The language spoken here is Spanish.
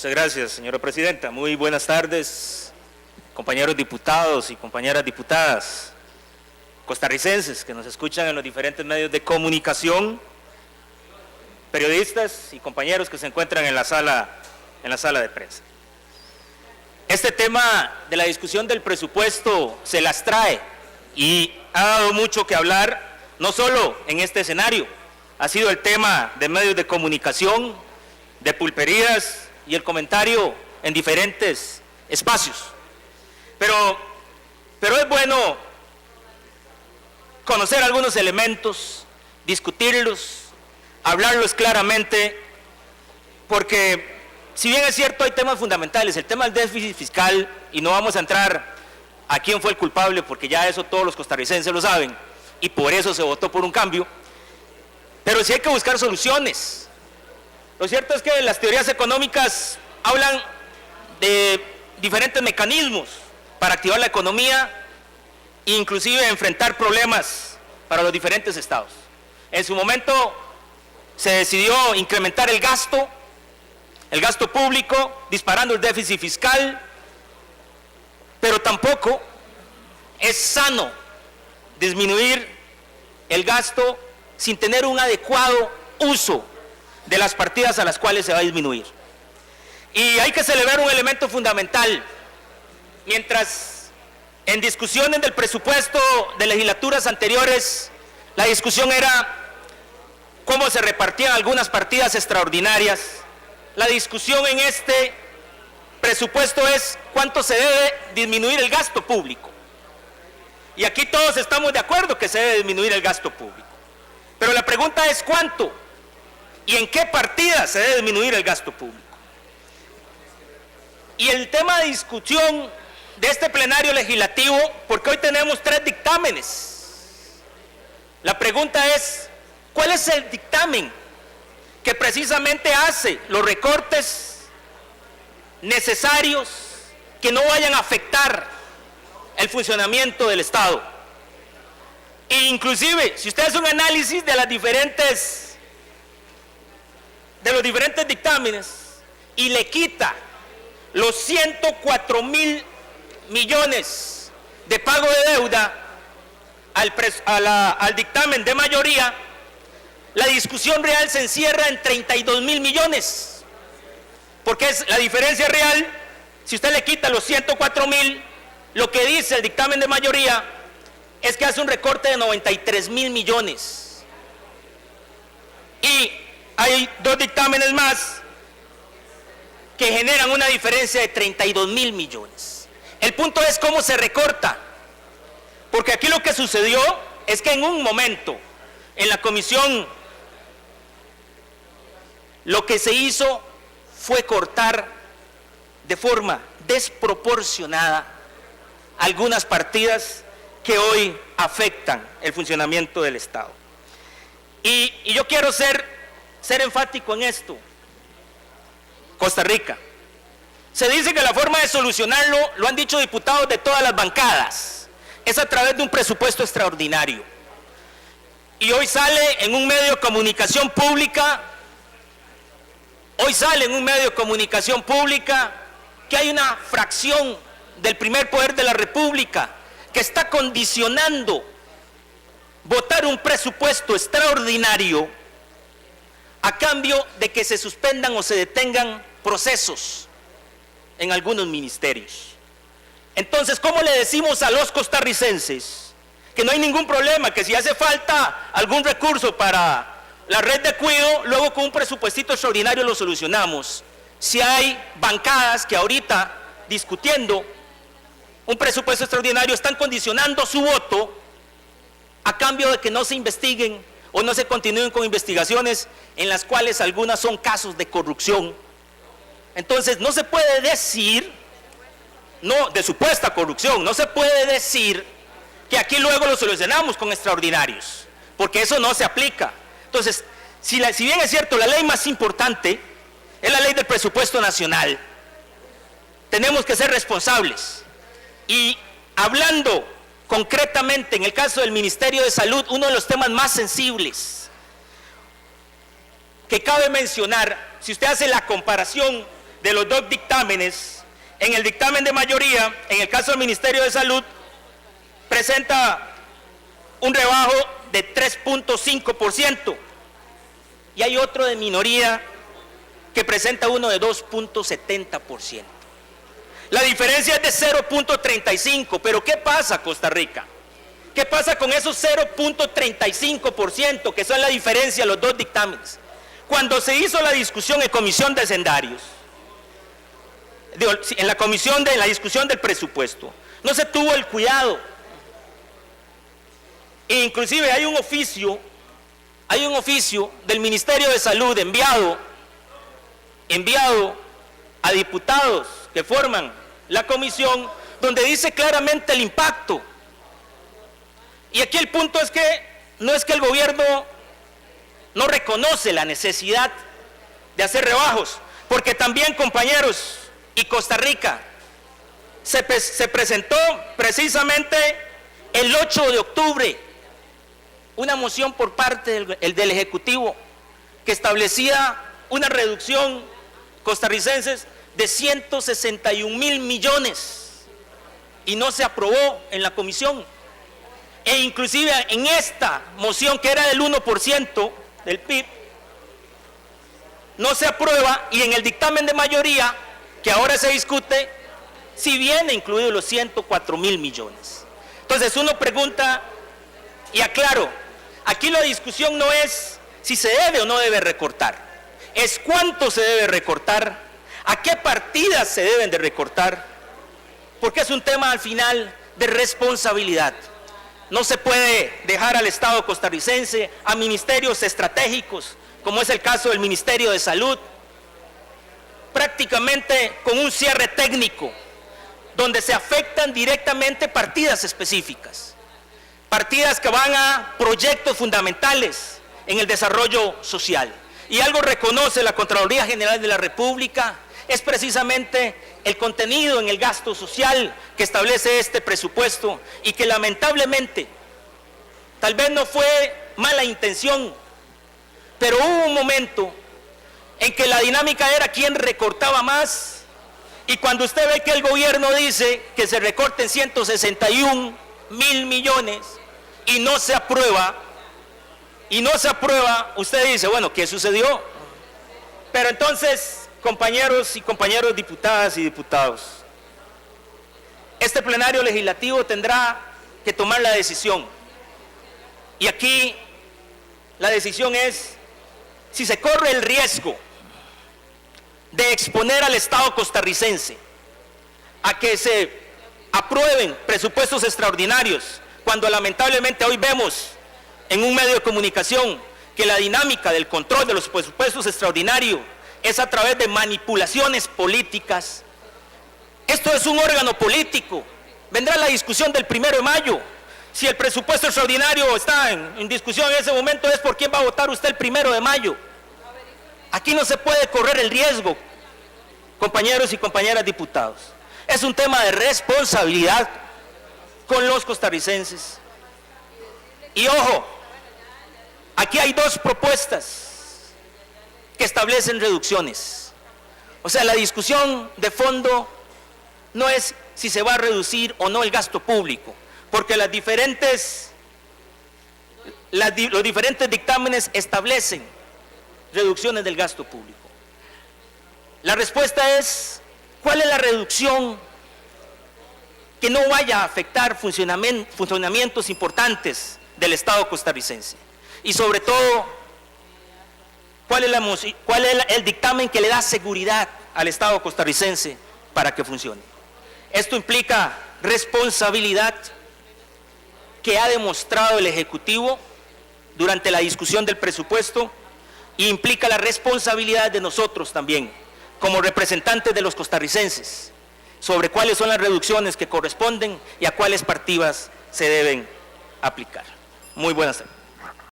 Muchas gracias, señora presidenta. Muy buenas tardes, compañeros diputados y compañeras diputadas, costarricenses que nos escuchan en los diferentes medios de comunicación, periodistas y compañeros que se encuentran en la sala de prensa. Este tema de la discusión del presupuesto se las trae y ha dado mucho que hablar, no solo en este escenario, ha sido el tema de medios de comunicación, de pulperías y el comentario en diferentes espacios. Pero es bueno conocer algunos elementos, discutirlos, hablarlos claramente, porque si bien es cierto hay temas fundamentales, el tema del déficit fiscal, y no vamos a entrar a quién fue el culpable, porque ya eso todos los costarricenses lo saben, y por eso se votó por un cambio, pero sí hay que buscar soluciones. Lo cierto es que las teorías económicas hablan de diferentes mecanismos para activar la economía e inclusive enfrentar problemas para los diferentes estados. En su momento se decidió incrementar el gasto público, disparando el déficit fiscal, pero tampoco es sano disminuir el gasto sin tener un adecuado uso de las partidas a las cuales se va a disminuir. Y hay que celebrar un elemento fundamental. Mientras en discusiones del presupuesto de legislaturas anteriores, la discusión era cómo se repartían algunas partidas extraordinarias, la discusión en este presupuesto es cuánto se debe disminuir el gasto público. Y aquí todos estamos de acuerdo que se debe disminuir el gasto público. Pero la pregunta es ¿cuánto? ¿Y en qué partida se debe disminuir el gasto público? Y el tema de discusión de este plenario legislativo, porque hoy tenemos 3 dictámenes. La pregunta es, ¿cuál es el dictamen que precisamente hace los recortes necesarios que no vayan a afectar el funcionamiento del Estado? E inclusive, si usted hace un análisis de los diferentes dictámenes y le quita los 104.000 millones de pago de deuda al dictamen de mayoría, la discusión real se encierra en 32.000 millones, porque es la diferencia real. Si usted le quita los 104.000, lo que dice el dictamen de mayoría es que hace un recorte de 93.000 millones. Y hay 2 dictámenes más que generan una diferencia de 32.000 millones. El punto es cómo se recorta, porque aquí lo que sucedió es que en un momento en la comisión lo que se hizo fue cortar de forma desproporcionada algunas partidas que hoy afectan el funcionamiento del Estado. Y yo quiero ser enfático en esto. Costa Rica. Se dice que la forma de solucionarlo, lo han dicho diputados de todas las bancadas, es a través de un presupuesto extraordinario. Y hoy sale en un medio de comunicación pública, que hay una fracción del primer poder de la República que está condicionando votar un presupuesto extraordinario a cambio de que se suspendan o se detengan procesos en algunos ministerios. Entonces, ¿cómo le decimos a los costarricenses que no hay ningún problema, que si hace falta algún recurso para la red de cuidado, luego con un presupuestito extraordinario lo solucionamos? Si hay bancadas que ahorita discutiendo un presupuesto extraordinario están condicionando su voto a cambio de que no se investiguen o no se continúen con investigaciones en las cuales algunas son casos de corrupción. Entonces no se puede decir, no, de supuesta corrupción, no se puede decir que aquí luego lo solucionamos con extraordinarios, porque eso no se aplica. Entonces, si bien es cierto, la ley más importante es la ley del presupuesto nacional, tenemos que ser responsables. Y hablando concretamente en el caso del Ministerio de Salud, uno de los temas más sensibles que cabe mencionar, si usted hace la comparación de los dos dictámenes, en el dictamen de mayoría, en el caso del Ministerio de Salud, presenta un rebajo de 3.5%, y hay otro de minoría que presenta uno de 2.70%. La diferencia es de 0.35%, pero ¿qué pasa, Costa Rica? ¿Qué pasa con esos 0.35% que son la diferencia de los dos dictámenes? Cuando se hizo la discusión en comisión de hacendarios, en la discusión del presupuesto, no se tuvo el cuidado. E inclusive hay un oficio del Ministerio de Salud enviado a diputados que forman la comisión, donde dice claramente el impacto. Y aquí el punto es que no es que el gobierno no reconoce la necesidad de hacer rebajos, porque también, compañeros, y Costa Rica, se presentó precisamente el 8 de octubre una moción por parte del Ejecutivo que establecía una reducción, costarricenses, de 161.000 millones, y no se aprobó en la comisión. E inclusive en esta moción, que era del 1% del PIB, no se aprueba, y en el dictamen de mayoría que ahora se discute, si viene incluido los 104.000 millones. Entonces uno pregunta, y aclaro, aquí la discusión no es si se debe o no debe recortar, es cuánto se debe recortar, a qué partidas se deben de recortar, porque es un tema al final de responsabilidad. No se puede dejar al Estado costarricense a ministerios estratégicos, como es el caso del Ministerio de Salud, prácticamente con un cierre técnico, donde se afectan directamente partidas específicas, partidas que van a proyectos fundamentales en el desarrollo social. Y algo reconoce la Contraloría General de la República, es precisamente el contenido en el gasto social que establece este presupuesto, y que lamentablemente, tal vez no fue mala intención, pero hubo un momento en que la dinámica era quién recortaba más, y cuando usted ve que el gobierno dice que se recorten 161.000 millones y no se aprueba, usted dice, bueno, ¿qué sucedió? Pero entonces, compañeros y compañeras diputadas y diputados, este plenario legislativo tendrá que tomar la decisión, y aquí la decisión es si se corre el riesgo de exponer al Estado costarricense a que se aprueben presupuestos extraordinarios, cuando lamentablemente hoy vemos en un medio de comunicación que la dinámica del control de los presupuestos extraordinarios es a través de manipulaciones políticas. Esto es un órgano político. Vendrá la discusión del 1 de mayo. Si el presupuesto extraordinario está en discusión en ese momento, es por quién va a votar usted el 1 de mayo. Aquí no se puede correr el riesgo, compañeros y compañeras diputados. Es un tema de responsabilidad con los costarricenses. Y ojo, aquí hay dos propuestas que establecen reducciones. O sea, la discusión de fondo no es si se va a reducir o no el gasto público, porque los diferentes dictámenes establecen reducciones del gasto público. La respuesta es, ¿cuál es la reducción que no vaya a afectar funcionamientos importantes del Estado costarricense? Y sobre todo, ¿cuál es el dictamen que le da seguridad al Estado costarricense para que funcione? Esto implica responsabilidad que ha demostrado el Ejecutivo durante la discusión del presupuesto, y implica la responsabilidad de nosotros también, como representantes de los costarricenses, sobre cuáles son las reducciones que corresponden y a cuáles partidas se deben aplicar. Muy buenas tardes.